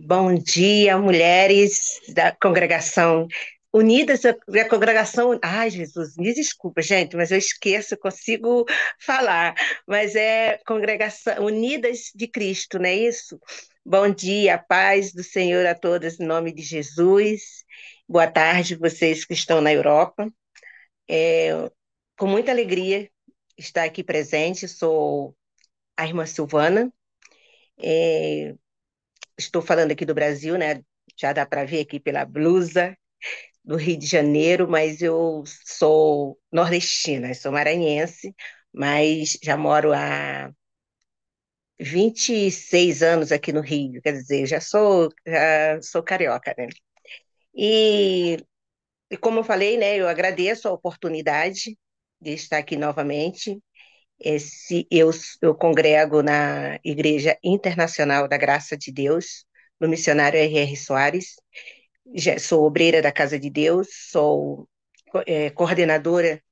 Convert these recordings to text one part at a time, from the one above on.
Bom dia, mulheres da congregação Unidas, da congregação. Ai, Jesus, me desculpa, gente, mas eu esqueço, eu consigo falar. Mas é congregação Unidas de Cristo, não é isso? Bom dia, a paz do Senhor a todas, em nome de Jesus. Boa tarde, vocês que estão na Europa. É, com muita alegria estar aqui presente, sou a irmã Silvana. É, Estou falando aqui do Brasil, né? Já dá para ver aqui pela blusa do Rio de Janeiro, mas eu sou nordestina, sou maranhense, mas já moro há 26 anos aqui no Rio, quer dizer, já sou carioca, né? E, e como eu falei, né, eu agradeço a oportunidade de estar aqui novamente. Eu congrego na Igreja Internacional da Graça de Deus, no missionário R.R. Soares. Sou obreira da Casa de Deus, sou coordenadora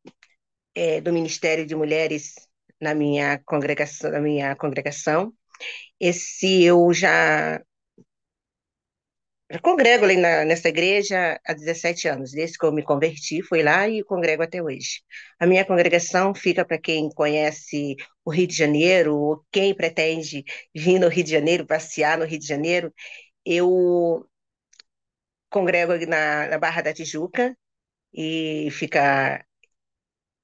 do Ministério de Mulheres na minha congregação. Esse eu já congrego ali nessa igreja há 17 anos, desde que eu me converti, fui lá e congrego até hoje. A minha congregação fica para quem conhece o Rio de Janeiro, ou quem pretende vir no Rio de Janeiro, passear no Rio de Janeiro. Eu congrego ali na Barra da Tijuca, e fica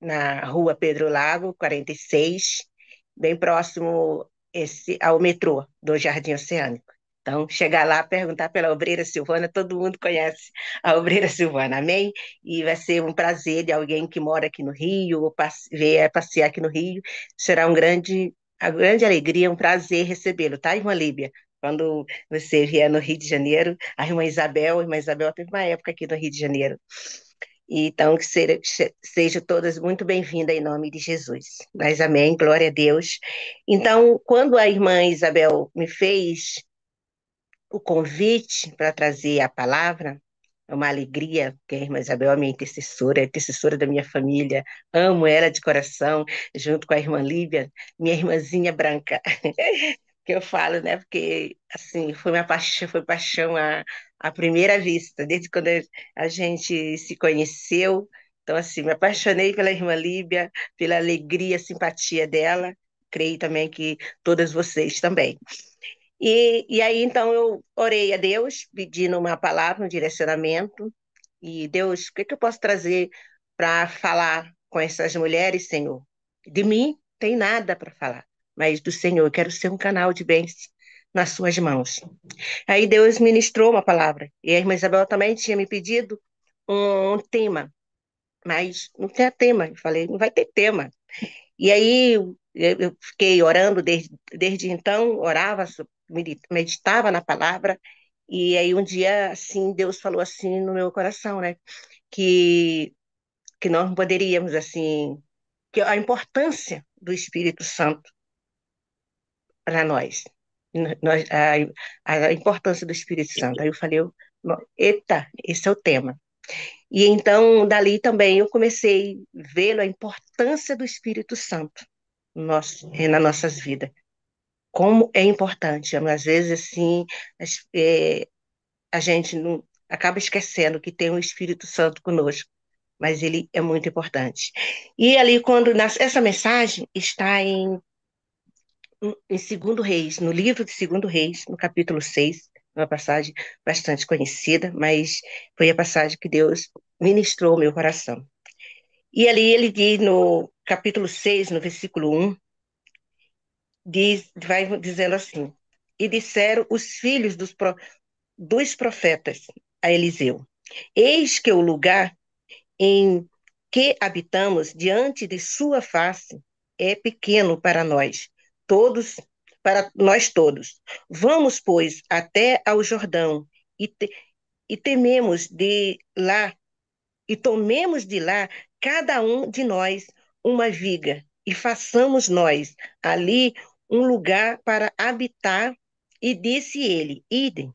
na rua Pedro Lago, 46, bem próximo ao metrô do Jardim Oceânico. Então, chegar lá, perguntar pela Obreira Silvana, todo mundo conhece a Obreira Silvana, amém? E vai ser um prazer de alguém que mora aqui no Rio, ou vier passear aqui no Rio, será a grande alegria, um prazer recebê-lo, tá, irmã Líbia? Quando você vier no Rio de Janeiro, a irmã Isabel teve uma época aqui no Rio de Janeiro, então, sejam todas muito bem-vindas em nome de Jesus. Mas amém, glória a Deus. Então, quando a irmã Isabel me fez o convite para trazer a palavra, é uma alegria, porque a irmã Isabel é minha intercessora, é a intercessora da minha família, amo ela de coração, junto com a irmã Líbia, minha irmãzinha branca, que eu falo, né? Porque, assim, foi minha paixão, foi paixão à primeira vista, desde quando a gente se conheceu. Então, assim, me apaixonei pela irmã Líbia, pela alegria, simpatia dela, creio também que todas vocês também. E aí, então, eu orei a Deus, pedindo uma palavra, um direcionamento. E Deus, o que que eu posso trazer para falar com essas mulheres, Senhor? De mim, tem nada para falar, mas do Senhor, eu quero ser um canal de bênção nas suas mãos. Aí Deus ministrou uma palavra. E a irmã Isabel também tinha me pedido um tema, mas não tinha tema. Eu falei, não vai ter tema. E aí eu fiquei orando desde então, orava, meditava na palavra, e aí um dia, assim, Deus falou assim no meu coração, né, que, que nós não poderíamos, assim, que a importância do Espírito Santo para nós, nós a importância do Espírito Santo. Aí eu falei, eita, esse é o tema. E então, dali também eu comecei a ver a importância do Espírito Santo nas nossas vidas. Como é importante. Às vezes, assim, a gente não, acaba esquecendo que tem o Espírito Santo conosco, mas ele é muito importante. E ali, essa mensagem está em Segundo Reis, no livro de Segundo Reis, no capítulo 6, uma passagem bastante conhecida, mas foi a passagem que Deus ministrou ao meu coração. E ali ele diz no capítulo 6, no versículo 1, vai dizendo assim: E disseram os filhos dos profetas a Eliseu: Eis que o lugar em que habitamos diante de sua face é pequeno para nós, todos, para nós todos. Vamos, pois, até ao Jordão e, te, e tememos de lá, e tomemos de lá cada um de nós uma viga, e façamos nós ali um lugar para habitar. E disse ele: Idem.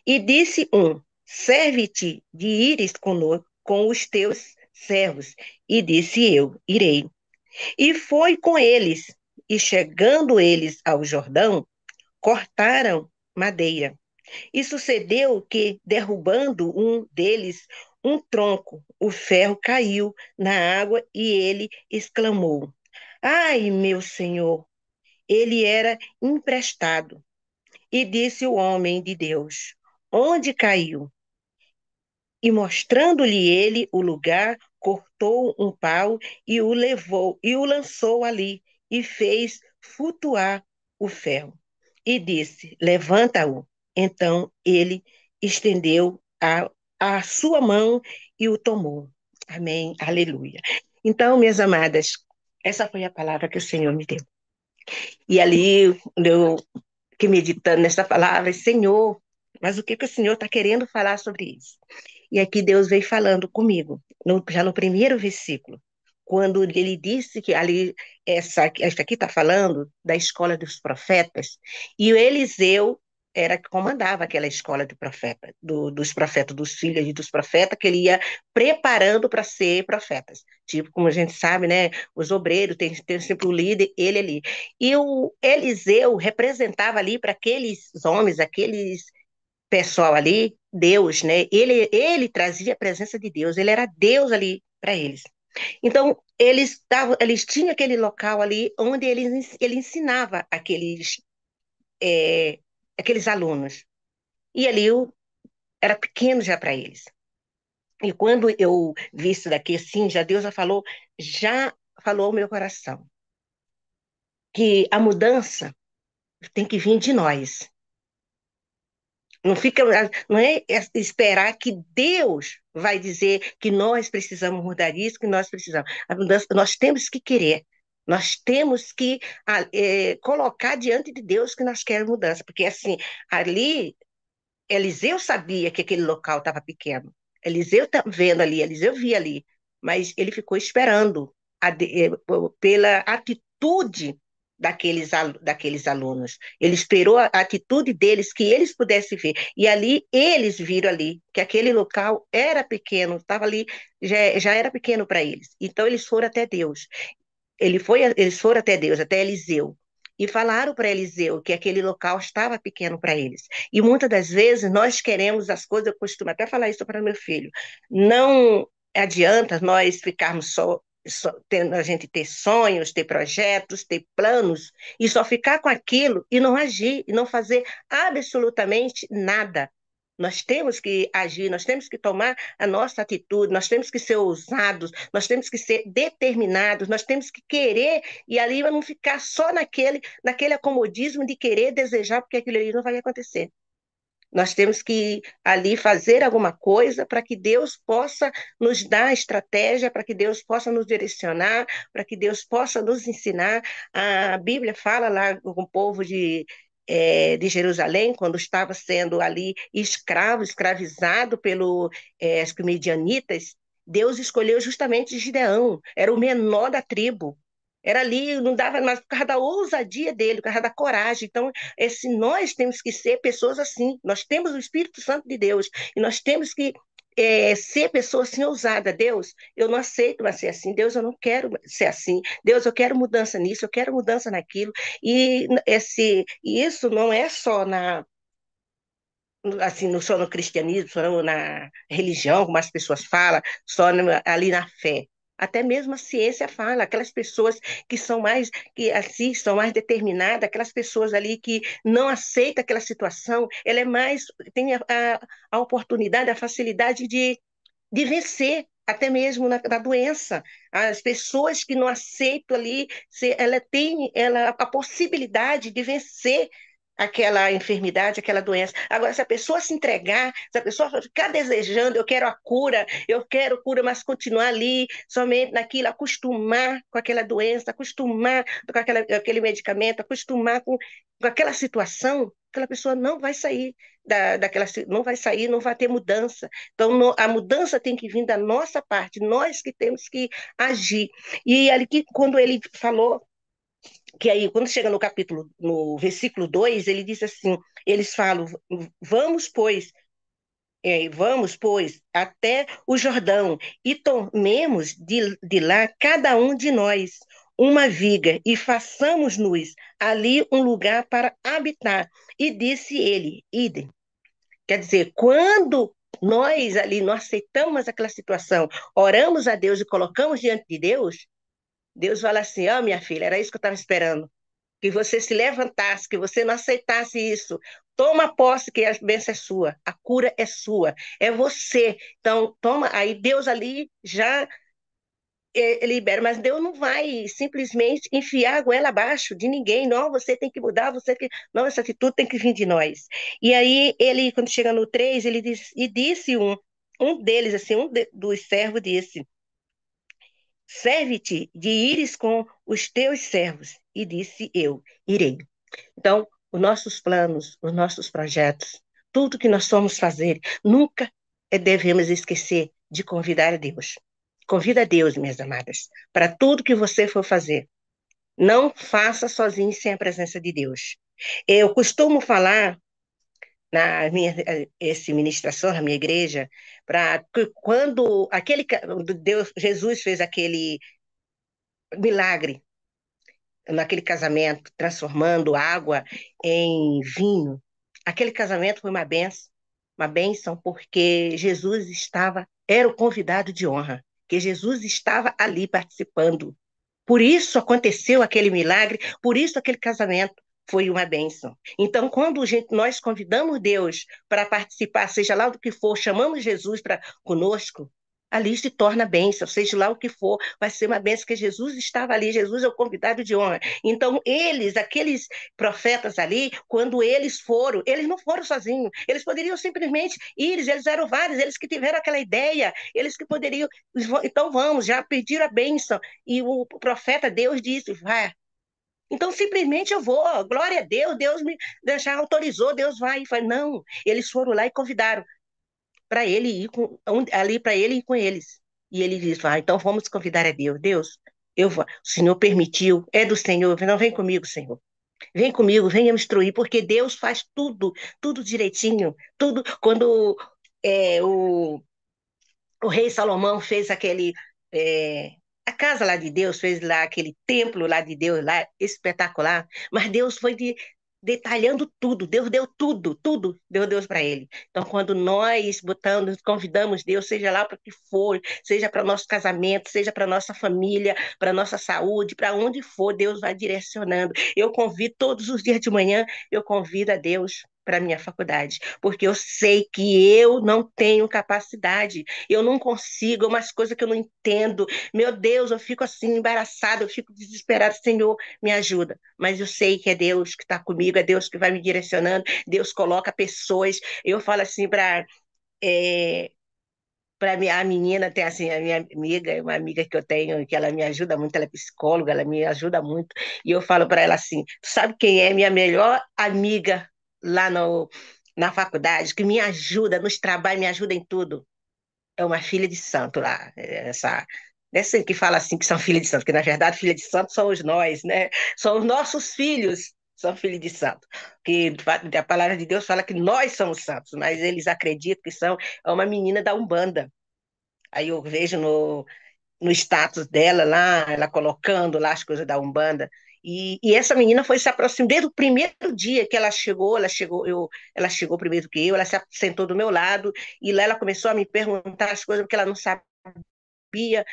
E disse um: Serve-te de ires conosco, com os teus servos. E disse eu: Irei. E foi com eles. E chegando eles ao Jordão, cortaram madeira E sucedeu que, derrubando um deles, um tronco, o ferro caiu na água e ele exclamou: Ai, meu senhor! Ele era emprestado. E disse o homem de Deus: Onde caiu? E mostrando-lhe ele o lugar, cortou um pau e o levou e o lançou ali e fez flutuar o ferro. E disse: Levanta-o. Então ele estendeu a sua mão e o tomou. Amém. Aleluia. Então, minhas amadas, essa foi a palavra que o Senhor me deu. E ali eu fiquei meditando nessa palavra, Senhor, mas o que que o Senhor está querendo falar sobre isso? E aqui Deus veio falando comigo, já no primeiro versículo, quando ele disse que ali, essa aqui está falando da escola dos profetas, e o Eliseu era que comandava aquela escola de profeta, dos profetas, dos filhos e dos profetas, que ele ia preparando para ser profetas. Tipo, como a gente sabe, né? Os obreiros, tem sempre o líder, ele ali. E o Eliseu representava ali para aqueles homens, aqueles pessoal ali, Deus, né? Ele trazia a presença de Deus, ele era Deus ali para eles. Então, eles tinham aquele local ali onde ele ensinava é, aqueles alunos. E ali era pequeno já para eles. E quando eu vi isso daqui, assim, Deus já falou ao meu coração, que a mudança tem que vir de nós. Não fica, não é esperar que Deus vai dizer que nós precisamos mudar isso, que nós precisamos. A mudança, nós temos que querer, nós temos que colocar diante de Deus que nós queremos mudança, porque assim, ali Eliseu sabia que aquele local estava pequeno. Eliseu está vendo ali, Eliseu via ali, mas ele ficou esperando pela atitude daqueles alunos. Ele esperou a atitude deles, que eles pudessem ver. E ali, eles viram ali que aquele local era pequeno, estava ali, já era pequeno para eles. Então, eles foram até Deus. Eles foram até Deus, até Eliseu, e falaram para Eliseu que aquele local estava pequeno para eles. E muitas das vezes nós queremos as coisas, eu costumo até falar isso para meu filho, não adianta nós ficarmos tendo a gente ter sonhos, ter projetos, ter planos, e só ficar com aquilo e não agir, e não fazer absolutamente nada. Nós temos que agir, nós temos que tomar a nossa atitude, nós temos que ser ousados, nós temos que ser determinados, nós temos que querer, e ali não ficar só naquele acomodismo de querer desejar, porque aquilo ali não vai acontecer. Nós temos que ali fazer alguma coisa para que Deus possa nos dar estratégia, para que Deus possa nos direcionar, para que Deus possa nos ensinar. A Bíblia fala lá com o povo de Jerusalém, quando estava sendo ali escravizado pelos midianitas, Deus escolheu justamente Gideão, era o menor da tribo. Era ali, não dava mais por causa da ousadia dele, por causa da coragem. Então, nós temos que ser pessoas assim. Nós temos o Espírito Santo de Deus e nós temos que ser pessoas assim ousadas. Deus, eu não aceito mais ser assim. Deus, eu não quero ser assim. Deus, eu quero mudança nisso, eu quero mudança naquilo. E isso não é só assim, só no cristianismo, só na religião, como as pessoas falam, ali na fé. Até mesmo a ciência fala, aquelas pessoas que são mais, que assim, são mais determinadas, aquelas pessoas ali que não aceitam aquela situação, ela tem a oportunidade, a facilidade de vencer, até mesmo na doença. As pessoas que não aceitam ali, ela tem a possibilidade de vencer aquela enfermidade, aquela doença. Agora, se a pessoa se entregar, se a pessoa ficar desejando, eu quero cura, mas continuar ali, somente naquilo, acostumar com aquela doença, acostumar com aquele medicamento, acostumar com aquela situação, aquela pessoa não vai sair não vai sair, não vai ter mudança. Então, a mudança tem que vir da nossa parte, nós que temos que agir. E ali quando ele falou que aí, quando chega no capítulo, no versículo 2 ele diz assim, eles falam, vamos, pois, até o Jordão e tomemos de lá cada um de nós uma viga e façamos-nos ali um lugar para habitar. E disse ele, idem. Quer dizer, quando nós ali não aceitamos aquela situação, oramos a Deus e colocamos diante de Deus, Deus fala assim: ó, minha filha, era isso que eu estava esperando. Que você se levantasse, que você não aceitasse isso. Toma posse que a bênção é sua, a cura é sua, é você. Então, toma, aí Deus ali já libera, mas Deus não vai simplesmente enfiar a goela abaixo de ninguém. Não, você tem que mudar, você tem... Não, essa atitude tem que vir de nós. E aí, ele, quando chega no 3 ele disse, e disse um deles, assim, dos servos disse, serve-te de ires com os teus servos. E disse eu, irei. Então, os nossos planos, os nossos projetos, tudo que nós vamos fazer, nunca devemos esquecer de convidar a Deus. Convida a Deus, minhas amadas, para tudo que você for fazer. Não faça sozinho sem a presença de Deus. Eu costumo falar na minha esse ministração na minha igreja, para quando Deus, Jesus fez aquele milagre naquele casamento, transformando água em vinho. Aquele casamento foi uma bênção, porque Jesus estava, era o convidado de honra, que Jesus estava ali participando. Por isso aconteceu aquele milagre, por isso aquele casamento foi uma bênção. Então, quando nós convidamos Deus para participar, seja lá do que for, chamamos Jesus para conosco, ali se torna bênção, seja lá o que for, vai ser uma bênção, que Jesus estava ali, Jesus é o convidado de honra. Então, aqueles profetas ali, quando eles não foram sozinhos, eles poderiam simplesmente ir, eles eram vários, eles que tiveram aquela ideia, eles que poderiam, então vamos, já pediram a bênção, e o profeta, Deus disse, vai. Então, simplesmente eu vou, glória a Deus, Deus me deixar, autorizou, Deus vai. E foi, não, eles foram lá e convidaram para ele ir ali para ele ir com eles. E ele disse, vai, então vamos convidar a Deus. Deus, eu vou, o Senhor permitiu, é do Senhor, não vem comigo, Senhor. Vem comigo, venha me instruir, porque Deus faz tudo, tudo direitinho, tudo. Quando o rei Salomão fez é, a casa lá de Deus, fez lá aquele templo lá de Deus, lá espetacular, mas Deus foi detalhando tudo, Deus deu tudo, tudo deu Deus para ele. Então, quando nós convidamos Deus, seja lá para o que for, seja para o nosso casamento, seja para nossa família, para nossa saúde, para onde for, Deus vai direcionando. Eu convido todos os dias de manhã, eu convido a Deus para minha faculdade, porque eu sei que eu não tenho capacidade, eu não consigo, é umas coisas que eu não entendo. Meu Deus, eu fico assim embaraçada, eu fico desesperada, Senhor, me ajuda. Mas eu sei que é Deus que está comigo, é Deus que vai me direcionando, Deus coloca pessoas. Eu falo assim é, para a menina, tem assim, a minha amiga, uma amiga que eu tenho, que ela me ajuda muito, ela é psicóloga, ela me ajuda muito, e eu falo para ela assim: tu sabe quem é minha melhor amiga lá no, na faculdade, que me ajuda nos trabalhos, me ajuda em tudo? É uma filha de santo lá, essa que fala assim que são filhas de santo, que na verdade filha de santo somos nós, né? São os nossos filhos, são filhos de santo. Que a palavra de Deus fala que nós somos santos, mas eles acreditam que são é uma menina da Umbanda. Aí eu vejo no status dela lá, ela colocando lá as coisas da Umbanda. E essa menina foi se aproximando desde o primeiro dia que ela chegou primeiro que eu, ela se sentou do meu lado e lá ela começou a me perguntar as coisas porque ela não sabia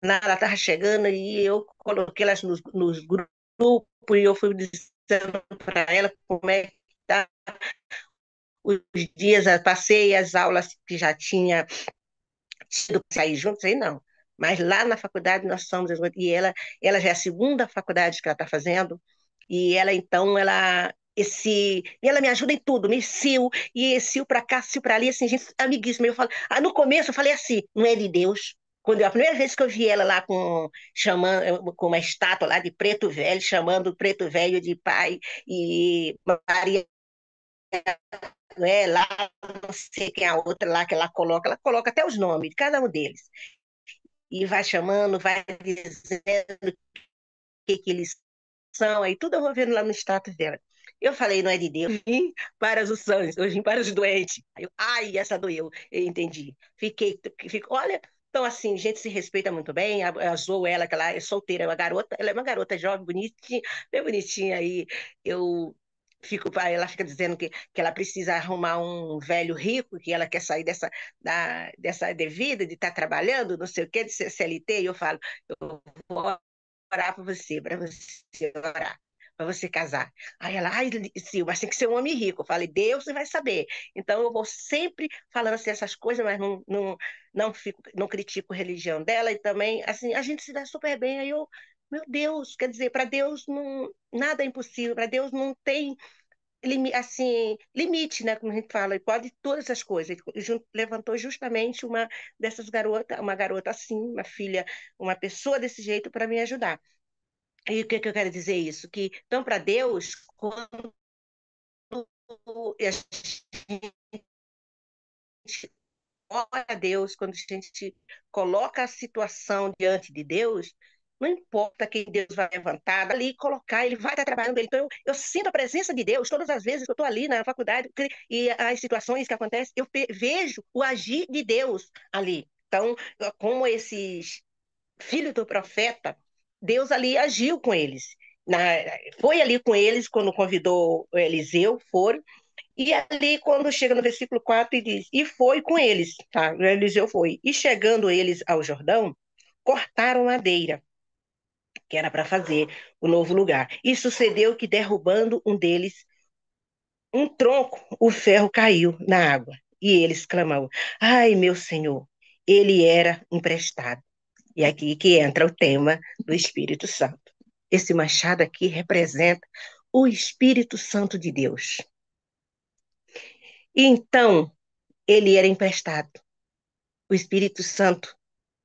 nada, ela estava chegando e eu coloquei elas nos grupos e eu fui dizendo para ela como é que tá os dias, eu passei as aulas que já tinha tido para sair juntos, aí não. Mas lá na faculdade nós somos, e ela já é a segunda faculdade que ela está fazendo, e ela então, e ela me ajuda em tudo, me sil, e sil para cá, sil para ali, assim, gente, amiguíssima. Eu falo, no começo eu falei assim, não é de Deus. A primeira vez que eu vi ela lá com uma estátua lá de preto velho, chamando o preto velho de pai, e Maria, lá, não sei quem é a outra lá que ela coloca até os nomes de cada um deles e vai chamando, vai dizendo o que eles são, aí tudo eu vou vendo lá no status dela. Eu falei, não é de Deus, eu vim para os sãos, eu vim para os doentes. Aí ai, essa doeu, eu entendi. Olha, então assim, a gente se respeita muito bem, a Zoe, ela, que ela é solteira, é uma garota, ela é uma garota jovem, bonitinha, bem bonitinha aí, eu ela fica dizendo que ela precisa arrumar um velho rico, que ela quer sair dessa devida de estar trabalhando, não sei o quê, de ser CLT, e eu falo, eu vou orar para você orar, para você casar. Aí ela, ai, Sil, mas tem que ser um homem rico. Eu falei, Deus você vai saber. Então eu vou sempre falando assim essas coisas, mas não fico, não critico a religião dela e também, assim, a gente se dá super bem. Aí eu, meu Deus, quer dizer, para Deus não, nada é impossível, para Deus não tem assim, limite, né? Como a gente fala, e pode todas as coisas. Levantou justamente uma dessas garotas, uma garota assim, uma filha, uma pessoa desse jeito para me ajudar. E o que, que eu quero dizer isso? Que, então, para Deus, quando a gente ora a Deus, quando a gente coloca a situação diante de Deus, não importa quem Deus vai levantar, ali colocar, ele vai estar trabalhando. Então, eu sinto a presença de Deus todas as vezes que eu estou ali na faculdade e as situações que acontecem, eu vejo o agir de Deus ali. Então, como esses filhos do profeta, Deus ali agiu com eles. Na, foi ali com eles quando convidou Eliseu, foram, e ali, quando chega no versículo 4, ele diz: E foi com eles, tá? Eliseu foi. E chegando eles ao Jordão, cortaram madeira, que era para fazer o novo lugar. E sucedeu que, derrubando um deles, um tronco, o ferro caiu na água. E eles clamaram: Ai, meu senhor, ele era emprestado. E aqui que entra o tema do Espírito Santo. Esse machado aqui representa o Espírito Santo de Deus. E então, ele era emprestado. O Espírito Santo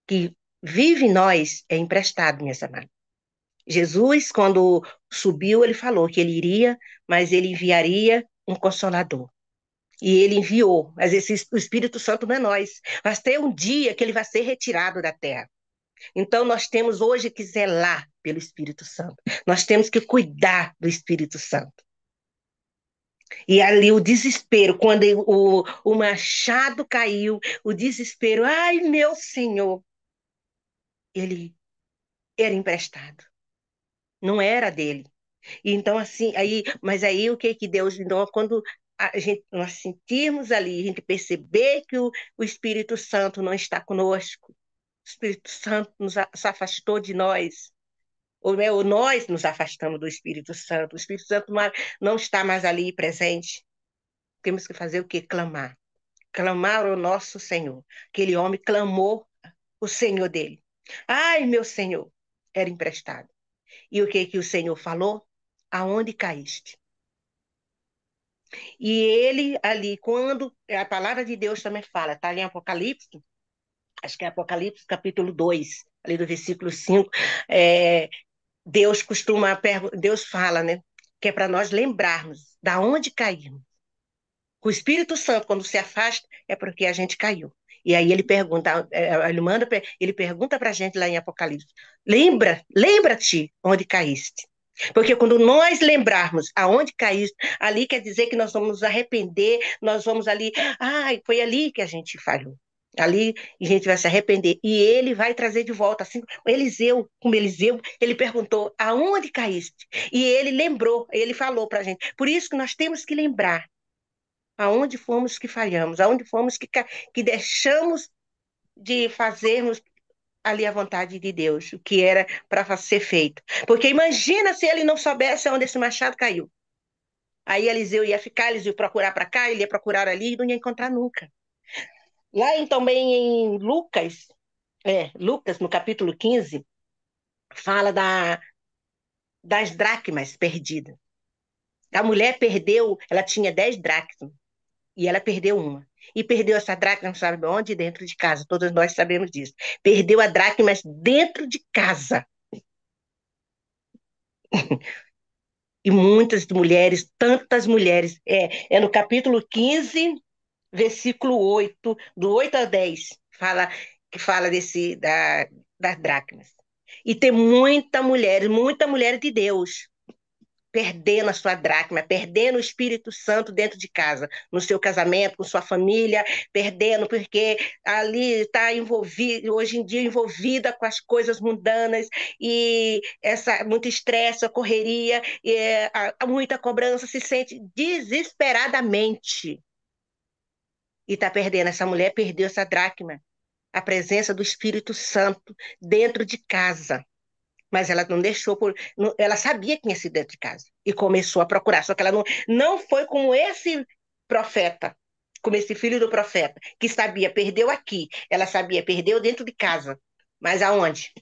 que vive em nós é emprestado, minhas amadas. Jesus, quando subiu, ele falou que ele iria, mas ele enviaria um consolador. E ele enviou, mas o Espírito Santo não é nós. Vai ter um dia que ele vai ser retirado da terra. Então, nós temos hoje que zelar pelo Espírito Santo. Nós temos que cuidar do Espírito Santo. E ali o desespero, quando o machado caiu, o desespero, ai meu Senhor, ele era emprestado, não era dele. E então, assim, aí, mas aí o que que Deus, então, quando nós sentirmos ali, a gente perceber que o Espírito Santo não está conosco, o Espírito Santo se afastou de nós, ou nós nos afastamos do Espírito Santo, o Espírito Santo não está mais ali presente, temos que fazer o quê? Clamar. Clamar ao nosso Senhor. Aquele homem clamou o Senhor dele. Ai, meu Senhor, era emprestado. E o que que o Senhor falou? Aonde caíste? E ele ali, quando a palavra de Deus também fala, está ali em Apocalipse, acho que é Apocalipse capítulo 2, ali do versículo 5, é, Deus fala, né, que é para nós lembrarmos da onde caímos. O Espírito Santo, quando se afasta, é porque a gente caiu. E aí ele pergunta, ele pergunta para a gente lá em Apocalipse: lembra-te onde caíste. Porque quando nós lembrarmos aonde caíste, ali quer dizer que nós vamos nos arrepender, nós vamos ali, ai, foi ali que a gente falhou. Ali a gente vai se arrepender e ele vai trazer de volta, assim como Eliseu, ele perguntou: aonde caíste? E ele lembrou, ele falou para a gente. Por isso que nós temos que lembrar aonde fomos que falhamos, aonde fomos que deixamos de fazermos ali a vontade de Deus, o que era para ser feito. Porque imagina se ele não soubesse onde esse machado caiu. Aí Eliseu ia ficar, eles iam procurar para cá, ele ia procurar ali e não ia encontrar nunca. Lá também em Lucas, Lucas, no capítulo 15, fala das dracmas perdidas. A mulher perdeu, ela tinha 10 dracmas, e ela perdeu uma. E perdeu essa dracma, não sabe onde? Dentro de casa. Todos nós sabemos disso. Perdeu a dracma dentro de casa. E muitas mulheres, tantas mulheres. É no capítulo 15, versículo 8, do 8 a 10, que fala das dracmas. E tem muita mulher de Deus perdendo a sua dracma, perdendo o Espírito Santo dentro de casa, no seu casamento, com sua família, perdendo porque ali está envolvido, hoje em dia envolvida com as coisas mundanas e essa muito estresse, a correria, muita cobrança, se sente desesperadamente e está perdendo. Essa mulher perdeu essa dracma, a presença do Espírito Santo dentro de casa. Mas ela não deixou ela sabia que tinha sido dentro de casa e começou a procurar. Só que ela não foi como esse profeta, como esse filho do profeta, que sabia, perdeu aqui. Ela sabia, perdeu dentro de casa. Mas aonde?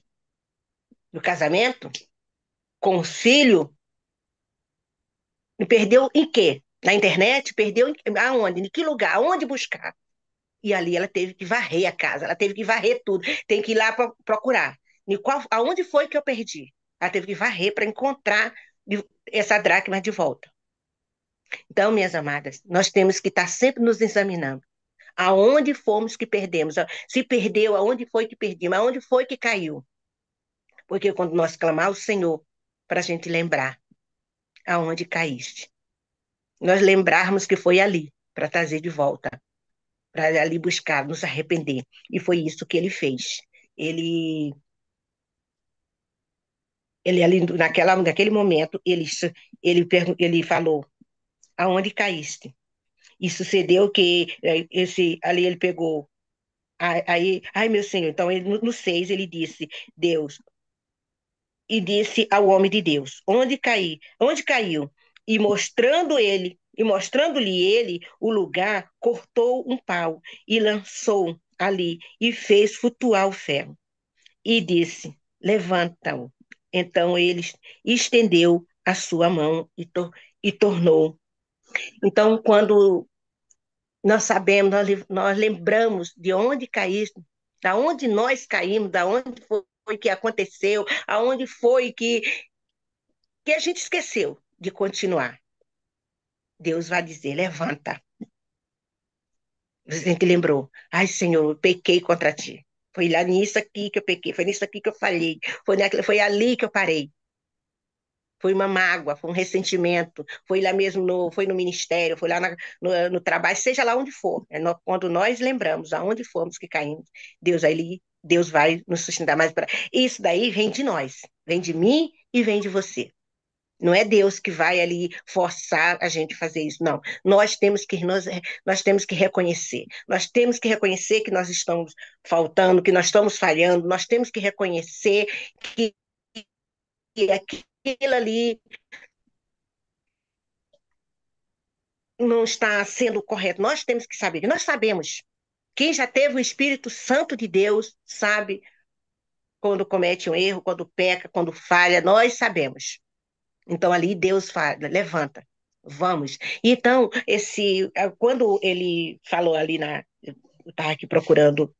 No casamento? Com o filho? E perdeu em quê? Na internet? Perdeu aonde? Em que lugar? Aonde buscar? E ali ela teve que varrer a casa, ela teve que varrer tudo, tem que ir lá procurar. Aonde foi que eu perdi? Ela teve que varrer para encontrar essa dracma de volta. Então, minhas amadas, nós temos que estar sempre nos examinando. Aonde fomos que perdemos? Se perdeu, aonde foi que perdemos? Aonde foi que caiu? Porque quando nós clamar ao Senhor, para a gente lembrar aonde caíste, nós lembrarmos que foi ali, para trazer de volta, para ali buscar, nos arrepender. E foi isso que ele fez. Ele, ele ali, naquele momento, ele falou, aonde caíste? E sucedeu que ali ele pegou, aí, ai meu Senhor, então ele, no 6 ele disse, Deus, e disse ao homem de Deus, onde caí? Onde caiu? E mostrando-lhe ele o lugar, cortou um pau e lançou ali e fez flutuar o ferro. E disse: levanta-o. Então ele estendeu a sua mão e tornou. Então, quando nós sabemos, nós lembramos de onde caímos, da onde nós caímos, da onde foi que aconteceu, aonde foi que a gente esqueceu de continuar. Deus vai dizer: levanta. A gente lembrou: ai, Senhor, eu pequei contra ti. Foi lá nisso aqui que eu pequei, foi nisso aqui que eu falhei, foi ali que eu parei. Foi uma mágoa, foi um ressentimento, foi lá mesmo, foi no ministério, foi lá no trabalho, seja lá onde for. Quando nós lembramos aonde fomos que caímos, Deus vai nos sustentar mais. Isso daí vem de nós, vem de mim e vem de você. Não é Deus que vai ali forçar a gente a fazer isso, não. Nós temos que reconhecer. Nós temos que reconhecer que nós estamos faltando, que nós estamos falhando. Nós temos que reconhecer que, que aquilo ali não está sendo correto. Nós temos que saber. Nós sabemos. Quem já teve o Espírito Santo de Deus sabe quando comete um erro, quando peca, quando falha. Nós sabemos. Então ali Deus fala, levanta, vamos. Então, quando ele falou ali eu estava aqui procurando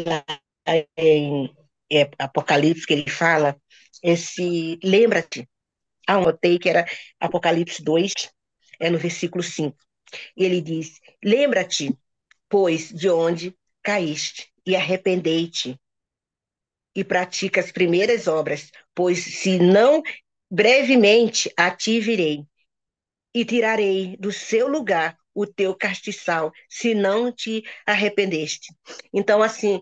lá em Apocalipse que ele fala, lembra-te, anotei que era Apocalipse 2, no versículo 5. E ele diz: lembra-te, pois, de onde caíste, e arrependei-te, e pratica as primeiras obras, pois se não, brevemente a ti virei e tirarei do seu lugar o teu castiçal, se não te arrependeste. Então, assim,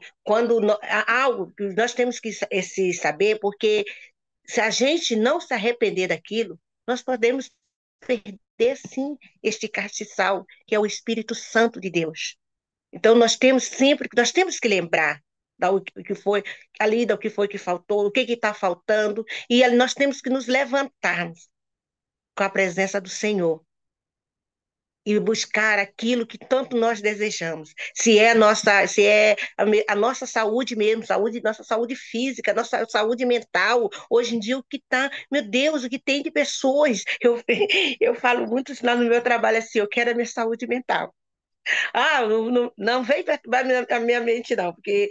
há algo que nós temos que saber, porque se a gente não se arrepender daquilo, nós podemos perder, sim, este castiçal, que é o Espírito Santo de Deus. Então, nós temos que lembrar do que foi ali, do que foi que faltou, o que está faltando, e nós temos que nos levantarmos com a presença do Senhor e buscar aquilo que tanto nós desejamos. Se é a nossa saúde mesmo, nossa saúde física, nossa saúde mental. Hoje em dia o que está, meu Deus, o que tem de pessoas. Eu falo muito lá no meu trabalho assim, eu quero a minha saúde mental. Não vem perturbar a minha mente, não, porque,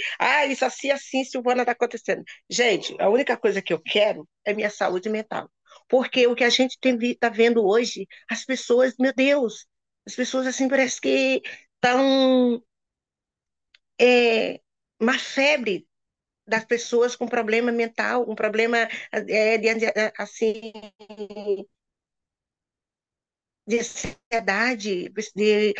isso assim, Silvana, está acontecendo. Gente, a única coisa que eu quero é minha saúde mental. Porque o que a gente está vendo hoje, as pessoas, meu Deus, as pessoas assim parece que estão uma febre, das pessoas com problema mental, com problema assim, de ansiedade, de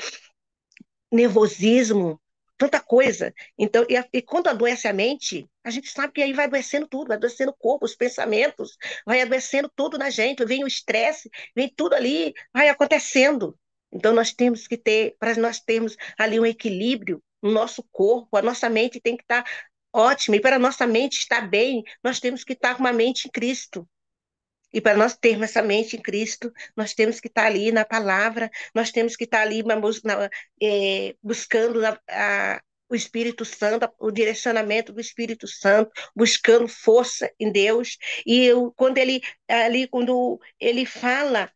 nervosismo, tanta coisa. Então, e quando adoece a mente, a gente sabe que aí vai adoecendo tudo, vai adoecendo o corpo, os pensamentos, vai adoecendo tudo na gente, vem o estresse, vem tudo ali, vai acontecendo. Então, nós temos que ter, para nós termos ali um equilíbrio no nosso corpo, a nossa mente tem que estar ótima, e para a nossa mente estar bem, nós temos que estar com uma mente em Cristo. E para nós termos essa mente em Cristo, nós temos que estar ali na palavra, nós temos que estar ali buscando o Espírito Santo, o direcionamento do Espírito Santo, buscando força em Deus. Quando ele fala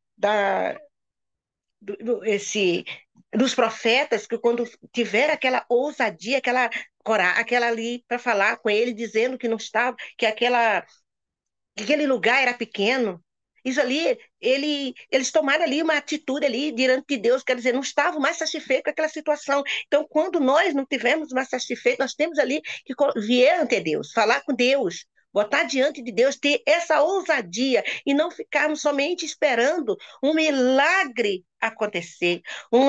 esse, dos profetas, que quando tiver aquela ousadia, aquela ali para falar com ele, dizendo que não estava, que aquele lugar era pequeno. Isso ali, eles tomaram ali uma atitude ali diante de Deus, quer dizer, não estavam mais satisfeitos com aquela situação. Então, quando nós não tivermos mais satisfeitos, nós temos ali que vir ante Deus, falar com Deus, botar diante de Deus, ter essa ousadia e não ficarmos somente esperando um milagre acontecer.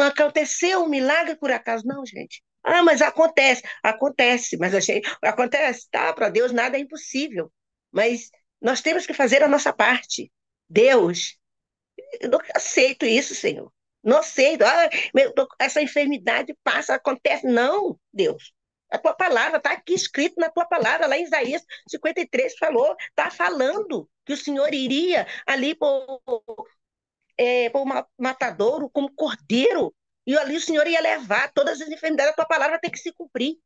Aconteceu um milagre por acaso? Não, gente. Ah, mas acontece, mas a gente, acontece, tá? Para Deus nada é impossível. Mas nós temos que fazer a nossa parte. Deus, eu não aceito isso, Senhor. Não aceito. Essa enfermidade passa, acontece. Não, Deus. A tua palavra está aqui escrito na tua palavra, lá em Isaías 53 falou, está falando que o Senhor iria ali por matadouro, como cordeiro, e ali o Senhor ia levar todas as enfermidades, a tua palavra tem que se cumprir.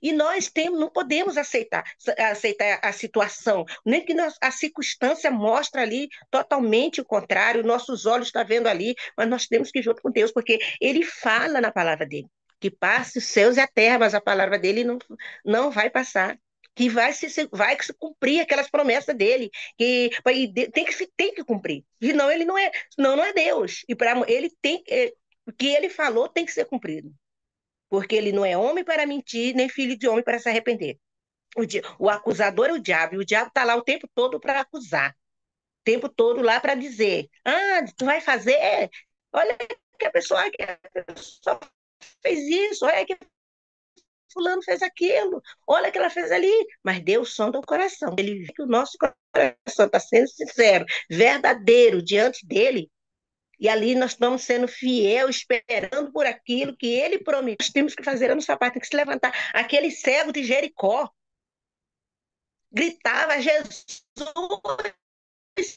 E nós não podemos aceitar a situação, nem que a circunstância mostre ali totalmente o contrário, nossos olhos estão vendo ali, mas nós temos que ir junto com Deus, porque Ele fala na palavra dele, que passe os céus e a terra, mas a palavra dele não vai passar. Que vai se cumprir aquelas promessas dele, tem que cumprir. Senão ele não é Deus. E para ele o que ele falou tem que ser cumprido porque ele não é homem para mentir, nem filho de homem para se arrepender. O acusador é o diabo, e o diabo está lá o tempo todo para acusar, o tempo todo lá para dizer: tu vai fazer? Olha que a pessoa fez isso, olha que fulano fez aquilo, olha que ela fez ali. Mas Deus sonda o coração, ele vê que o nosso coração está sendo sincero, verdadeiro diante dele. E ali nós estamos sendo fiel, esperando por aquilo que ele prometeu. Nós temos que fazer a nossa parte, tem que se levantar. Aquele cego de Jericó gritava: Jesus,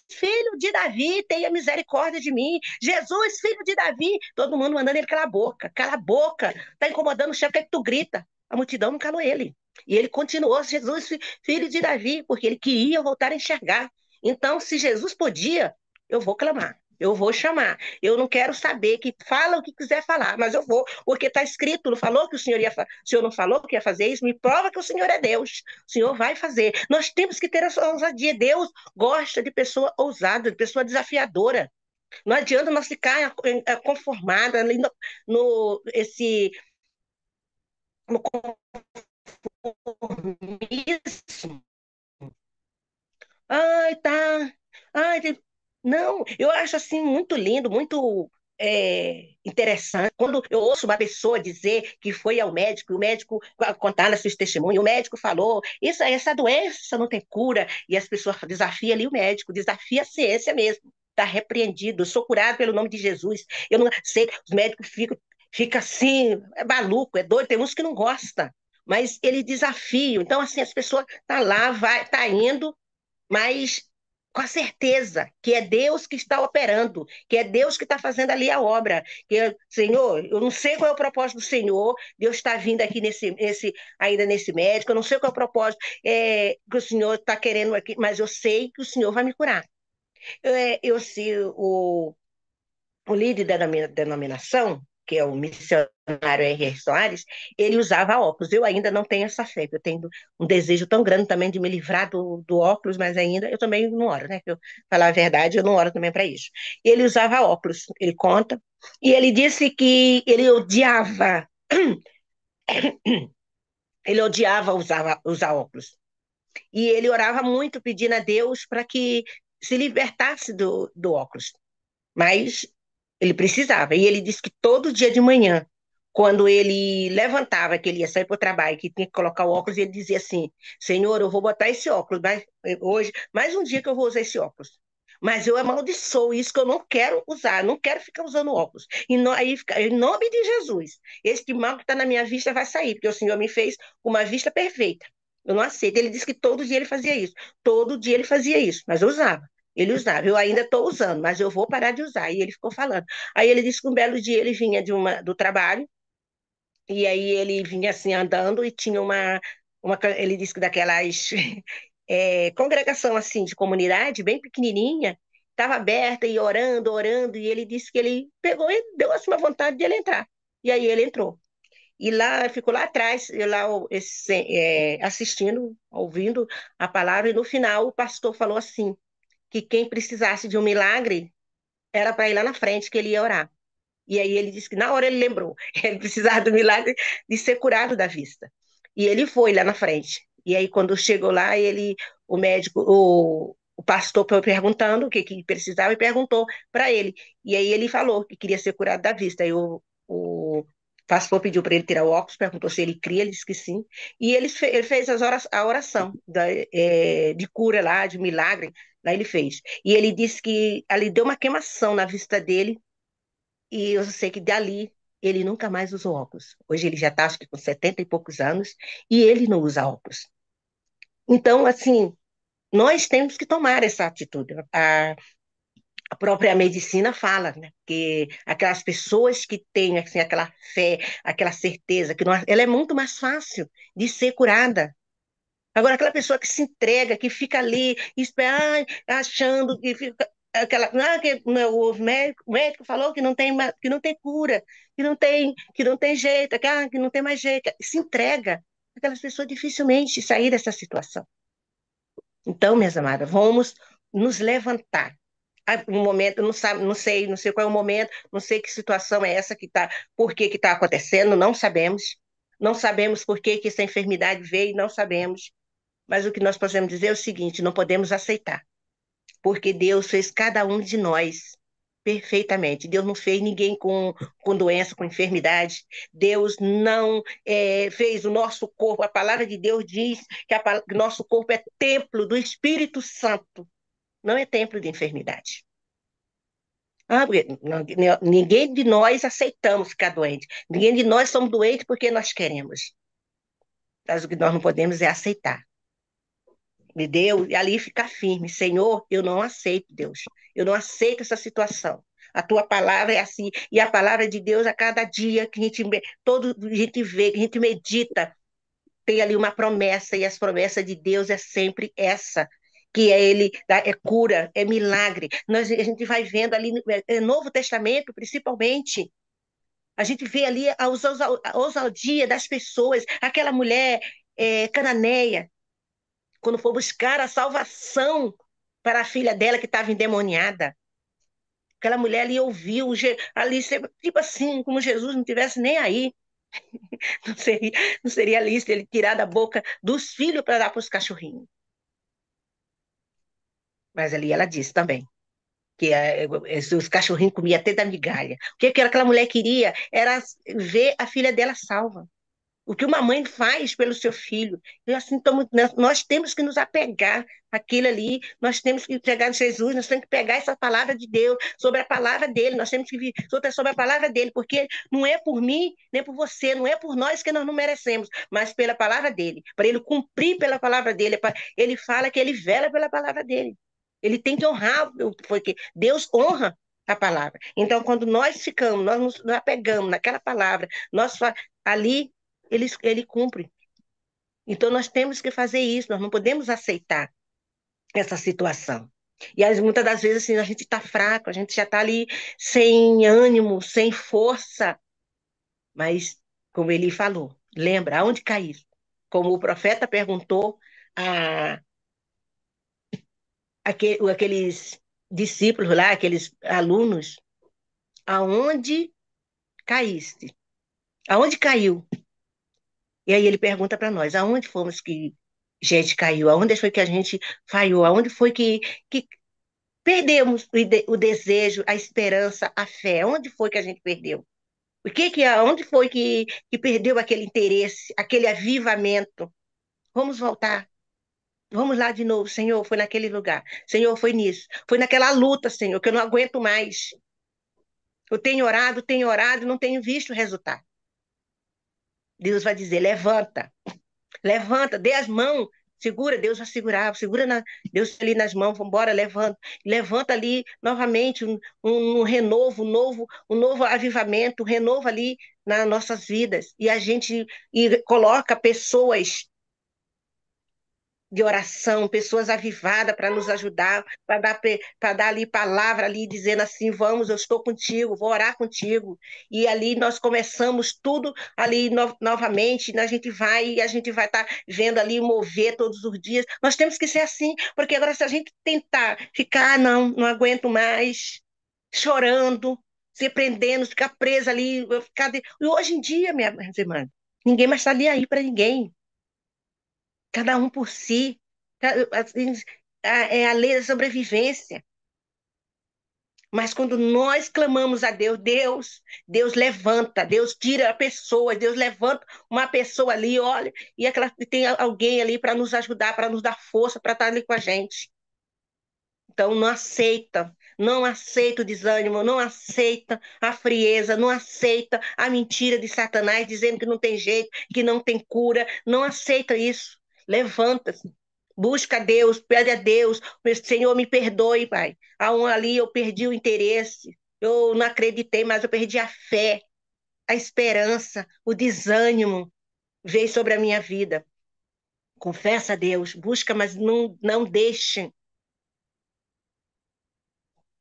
filho de Davi, tenha misericórdia de mim. Jesus, filho de Davi. Todo mundo mandando ele cala a boca. Está incomodando o chefe, o que é que tu grita? A multidão não calou ele. E ele continuou: Jesus, filho de Davi, porque ele queria voltar a enxergar. Então, se Jesus podia, eu vou clamar. Eu vou chamar. Eu não quero saber que fala o que quiser falar, mas eu vou, porque está escrito, não falou que o Senhor o Senhor não falou que ia fazer isso, me prova que o Senhor é Deus. O Senhor vai fazer. Nós temos que ter essa ousadia. Deus gosta de pessoa ousada, de pessoa desafiadora. Não adianta nós ficar conformada no conformismo. Ai, tá. Ai, não, eu acho assim muito lindo, muito interessante. Quando eu ouço uma pessoa dizer que foi ao médico, o médico contar seus testemunhos, o médico falou, essa doença não tem cura, e as pessoas desafiam ali o médico, desafia a ciência mesmo. Está repreendido, eu sou curado pelo nome de Jesus. Eu não sei, os médicos ficam assim, é maluco, é doido, tem uns que não gostam, mas eles desafiam. Então, assim, as pessoas tá lá, tá indo, mas com a certeza que é Deus que está operando, que é Deus que está fazendo ali a obra. Senhor, eu não sei qual é o propósito do Senhor, Deus está vindo aqui ainda nesse médico, eu não sei qual é o propósito que o Senhor está querendo aqui, mas eu sei que o Senhor vai me curar. Se o líder da minha denominação, que é o missionário R.R. Soares, ele usava óculos. Eu ainda não tenho essa fé, eu tenho um desejo tão grande também de me livrar do óculos, mas ainda eu também não oro, né? Eu, falar a verdade, eu não oro também para isso. Ele usava óculos, ele conta, e ele disse que ele odiava usar óculos. E ele orava muito, pedindo a Deus para que se libertasse do óculos. Mas ele precisava. E ele disse que todo dia de manhã, quando ele levantava, que ele ia sair para o trabalho, que tinha que colocar o óculos, ele dizia assim: Senhor, eu vou botar esse óculos, mas hoje, mais um dia que eu vou usar esse óculos. Mas eu amaldiçoo isso que eu não quero usar, não quero ficar usando óculos. Aí, em nome de Jesus, esse mal que está na minha vista vai sair, porque o Senhor me fez com uma vista perfeita. Eu não aceito. Ele disse que todo dia ele fazia isso. Todo dia ele fazia isso, mas eu usava. Ele usava, eu ainda estou usando, mas eu vou parar de usar. E ele ficou falando. Aí ele disse que um belo dia ele vinha do trabalho, e aí ele vinha assim andando e tinha ele disse que daquelas congregação assim de comunidade, bem pequenininha, estava aberta e orando, orando, e ele disse que ele pegou e deu assim uma vontade de ele entrar. E aí ele entrou. E lá, ficou lá atrás, assistindo, ouvindo a palavra, e no final o pastor falou assim, que quem precisasse de um milagre era para ir lá na frente que ele ia orar. E aí ele disse que na hora ele lembrou, ele precisava do milagre de ser curado da vista. E ele foi lá na frente. E aí quando chegou lá, o médico, o pastor foi perguntando o que precisava e perguntou para ele. E aí ele falou que queria ser curado da vista. Aí o pastor pediu para ele tirar o óculos, perguntou se ele cria, ele disse que sim. E ele fez a oração de cura lá, de milagre, lá ele fez. E ele disse que ali deu uma queimação na vista dele, e eu sei que dali ele nunca mais usou óculos. Hoje ele já está, acho que com 70 e poucos anos, e ele não usa óculos. Então, assim, nós temos que tomar essa atitude. A própria medicina fala, né, que aquelas pessoas que têm assim, aquela fé, aquela certeza, que ela é muito mais fácil de ser curada. Agora, aquela pessoa que se entrega, que fica ali, espera, achando que fica aquela, que o médico falou que não tem, que não tem cura, que não tem jeito, que não tem mais jeito, se entrega. Aquelas pessoas dificilmente sair dessa situação. Então, minhas amadas, vamos nos levantar. Um momento, não sei qual é o momento, não sei que situação é essa que está, por que está acontecendo, não sabemos. Não sabemos por que essa enfermidade veio, não sabemos. Mas o que nós podemos dizer é o seguinte: não podemos aceitar, porque Deus fez cada um de nós perfeitamente. Deus não fez ninguém com doença, com enfermidade. Deus não fez o nosso corpo. A palavra de Deus diz que nosso corpo é templo do Espírito Santo, não é templo de enfermidade. Ninguém de nós aceitamos ficar doente. Ninguém de nós somos doentes porque nós queremos. Mas o que nós não podemos é aceitar. Me deu, e ali ficar firme. Senhor, eu não aceito, Deus. Eu não aceito essa situação. A tua palavra é assim, e a palavra de Deus a cada dia que a gente vê, que a gente medita, tem ali uma promessa, e as promessas de Deus é sempre essa, que é ele, é cura, é milagre. A gente vai vendo ali no Novo Testamento, principalmente, a gente vê ali a ousadia das pessoas, aquela mulher cananeia, quando for buscar a salvação para a filha dela que estava endemoniada. Aquela mulher ali ouviu, ali, tipo assim, como Jesus não tivesse nem aí. Não seria lícito ele tirar da boca dos filhos para dar para os cachorrinhos. Mas ali ela disse também que os cachorrinhos comiam até da migalha. O que aquela mulher queria era ver a filha dela salva. O que uma mãe faz pelo seu filho. E assim, nós temos que nos apegar àquilo ali, nós temos que pegar Jesus, nós temos que pegar essa palavra de Deus, sobre a palavra dele, nós temos que vir sobre a palavra dele, porque não é por mim, nem por você, não é por nós que nós não merecemos, mas pela palavra dele, para ele cumprir pela palavra dele. Ele fala que ele vela pela palavra dele. Ele tem que honrar, porque Deus honra a palavra. Então, quando nós ficamos, nós nos apegamos naquela palavra, ali ele cumpre. Então, nós temos que fazer isso, nós não podemos aceitar essa situação. E muitas das vezes assim, a gente está fraco, a gente já está ali sem ânimo, sem força, mas, como ele falou, lembra, aonde cair? Como o profeta perguntou a aqueles discípulos lá, aqueles alunos, aonde caíste? Aonde caiu? E aí ele pergunta para nós, aonde fomos que Gente, caiu. Aonde foi que a gente falhou? Aonde foi que perdemos o desejo, a esperança, a fé? Onde foi que a gente perdeu? Aonde foi que perdeu aquele interesse, aquele avivamento? Vamos voltar. Vamos lá de novo, Senhor, foi naquele lugar. Senhor, foi nisso. Foi naquela luta, Senhor, que eu não aguento mais. Eu tenho orado e não tenho visto o resultado. Deus vai dizer: levanta, levanta, dê as mãos, segura, Deus vai segurar, Deus ali nas mãos, vamos embora, levanta, levanta ali novamente um renovo, um novo avivamento, um renovo ali nas nossas vidas. E a gente coloca pessoas de oração, pessoas avivadas para nos ajudar, para dar ali palavra ali, dizendo assim, vamos, eu estou contigo, vou orar contigo. E ali nós começamos tudo ali novamente, a gente vai estar vendo ali mover todos os dias. Nós temos que ser assim, porque agora se a gente tentar ficar, não aguento mais, chorando, se prendendo, ficar presa ali, E hoje em dia, minha irmã, ninguém mais está ali aí para ninguém, cada um por si. Assim, é a lei da sobrevivência. Mas quando nós clamamos a Deus, Deus levanta, Deus tira a pessoa, Deus levanta uma pessoa ali, olha, e tem alguém ali para nos ajudar, para nos dar força, para estar ali com a gente. Então não aceita o desânimo, não aceita a frieza, não aceita a mentira de Satanás dizendo que não tem jeito, que não tem cura, não aceita isso. Levanta-se, busca a Deus, pede a Deus, Senhor, me perdoe, Pai. Ali eu perdi o interesse, eu não acreditei, mas eu perdi a fé, a esperança, o desânimo veio sobre a minha vida. Confessa a Deus, busca, mas não deixe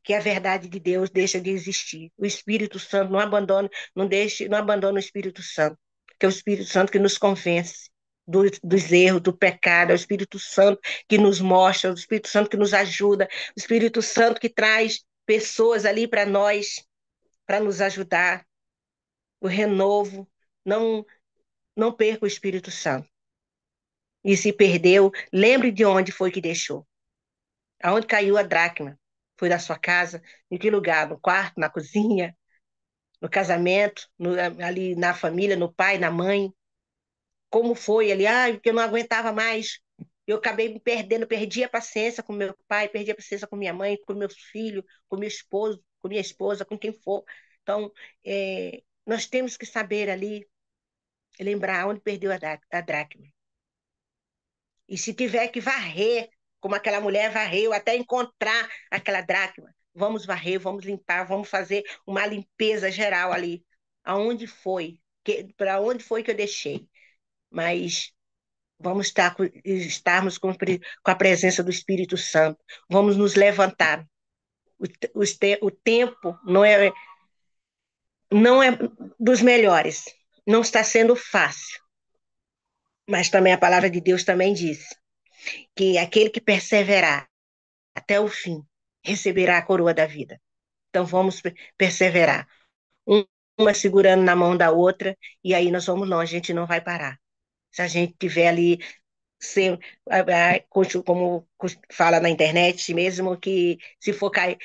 que a verdade de Deus deixa de existir. O Espírito Santo não abandona, não abandona o Espírito Santo, que é o Espírito Santo que nos convence dos erros, do pecado, é o Espírito Santo que nos mostra, é o Espírito Santo que nos ajuda, o Espírito Santo que traz pessoas ali para nós, para nos ajudar, o renovo. Não, não perca o Espírito Santo. E se perdeu, lembre de onde foi que deixou. Aonde caiu a dracma? Foi da sua casa? Em que lugar? No quarto, na cozinha? No casamento, ali na família, no pai, na mãe, como foi ali, porque eu não aguentava mais, eu acabei me perdendo, perdi a paciência com meu pai, perdi a paciência com minha mãe, com meus filhos, com meu esposo, com minha esposa, com quem for. Então, nós temos que saber ali, lembrar onde perdeu a dracma. E se tiver que varrer, como aquela mulher varreu, até encontrar aquela dracma, vamos varrer, vamos limpar, vamos fazer uma limpeza geral ali. Aonde foi? Para onde foi que eu deixei? Mas vamos estarmos com a presença do Espírito Santo. Vamos nos levantar. O tempo não é dos melhores. Não está sendo fácil. Mas também a palavra de Deus também diz que aquele que perseverar até o fim receberá a coroa da vida. Então vamos perseverar. Uma segurando na mão da outra, e aí nós vamos longe, a gente não vai parar. Se a gente tiver ali, sem, como fala na internet mesmo, que se for cair,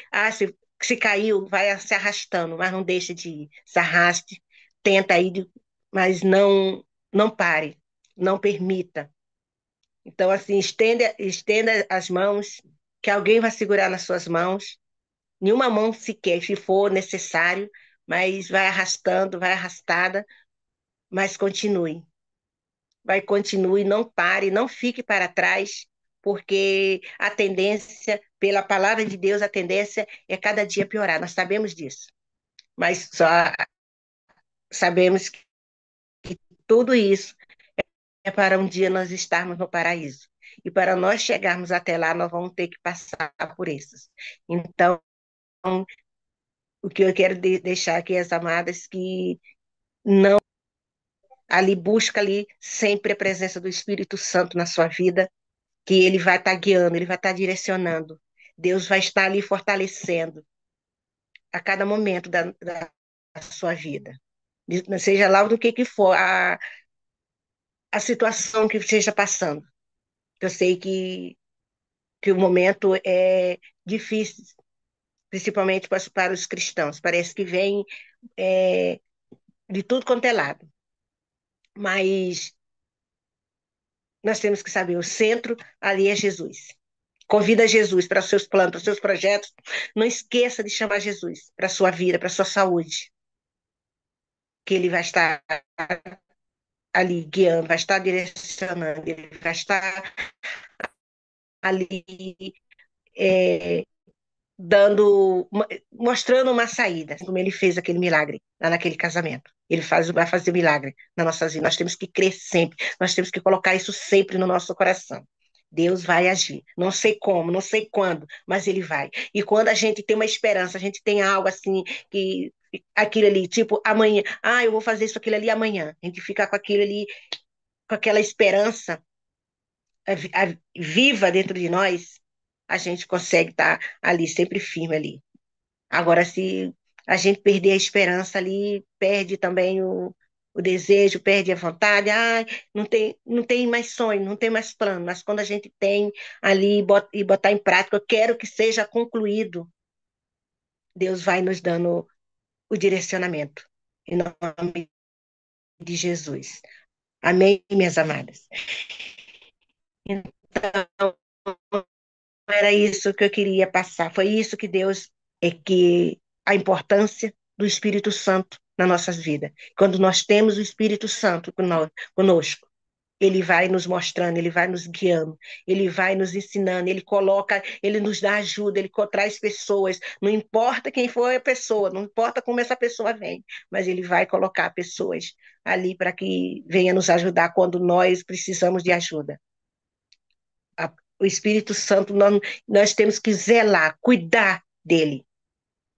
se caiu, vai se arrastando, mas não deixa de ir. Se arraste, tenta ir, mas não pare, não permita. Então, assim, estenda as mãos, que alguém vai segurar nas suas mãos, nenhuma mão sequer, se for necessário, mas vai arrastando, vai arrastada, mas continue. Continue, não pare, não fique para trás, porque a tendência, pela palavra de Deus, a tendência é cada dia piorar. Nós sabemos disso, mas só sabemos que tudo isso é para um dia nós estarmos no paraíso. E para nós chegarmos até lá, nós vamos ter que passar por isso. Então, o que eu quero deixar aqui, as amadas, que não ali busca ali sempre a presença do Espírito Santo na sua vida, que ele vai estar guiando, ele vai estar direcionando. Deus vai estar ali fortalecendo a cada momento da sua vida. Seja lá do que for a situação que esteja passando. Eu sei que o momento é difícil, principalmente para os cristãos. Parece que vem é, de tudo quanto é lado. Mas nós temos que saber, o centro ali é Jesus. Convida Jesus para os seus planos, para os seus projetos. Não esqueça de chamar Jesus para a sua vida, para a sua saúde, que ele vai estar ali guiando, vai estar direcionando, ele vai estar ali é, mostrando uma saída, como ele fez aquele milagre lá naquele casamento. Vai fazer milagre nas nossas vidas. Nós temos que crer sempre, nós temos que colocar isso sempre no nosso coração. Deus vai agir. Não sei como, não sei quando, mas ele vai. E quando a gente tem uma esperança, a gente tem algo assim que aquilo ali, tipo, amanhã, eu vou fazer isso aquilo ali amanhã. A gente fica com aquilo ali, com aquela esperança viva dentro de nós, a gente consegue estar ali sempre firme ali. Agora, se a gente perder a esperança ali, perde também o desejo, perde a vontade, não tem mais sonho, não tem mais plano, mas quando a gente tem ali e botar em prática, eu quero que seja concluído, Deus vai nos dando o direcionamento, em nome de Jesus. Amém, minhas amadas? Então, era isso que eu queria passar, foi isso que Deus, que a importância do Espírito Santo nas nossas vidas. Quando nós temos o Espírito Santo conosco, ele vai nos mostrando, ele vai nos guiando, ele vai nos ensinando, ele coloca, ele nos dá ajuda, ele traz pessoas, não importa quem for a pessoa, não importa como essa pessoa vem, mas ele vai colocar pessoas ali para que venha nos ajudar quando nós precisamos de ajuda. O Espírito Santo, nós temos que zelar, cuidar dele,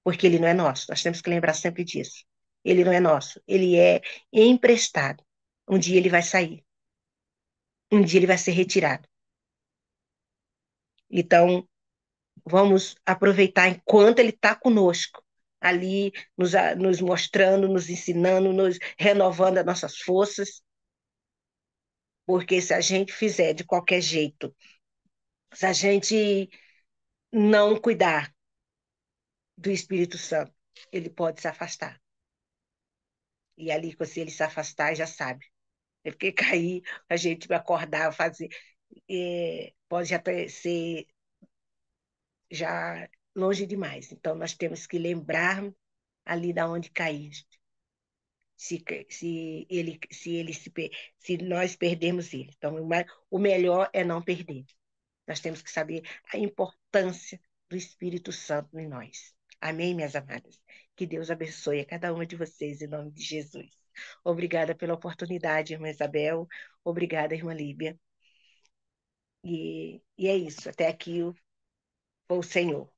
porque ele não é nosso. Nós temos que lembrar sempre disso. Ele não é nosso, ele é emprestado. Um dia ele vai sair, um dia ele vai ser retirado. Então, vamos aproveitar enquanto ele está conosco, ali nos mostrando, nos ensinando, nos renovando as nossas forças, porque se a gente fizer de qualquer jeito, se a gente não cuidar do Espírito Santo, ele pode se afastar. E ali, se ele se afastar, já sabe. É porque cair, a gente vai acordar, fazer. Pode já ser já longe demais. Então, nós temos que lembrar ali da onde cair. Se nós perdemos ele. Então, o melhor é não perder. Nós temos que saber a importância do Espírito Santo em nós. Amém, minhas amadas? Que Deus abençoe a cada uma de vocês, em nome de Jesus. Obrigada pela oportunidade, irmã Isabel. Obrigada, irmã Líbia. E é isso. Até aqui foi o Senhor.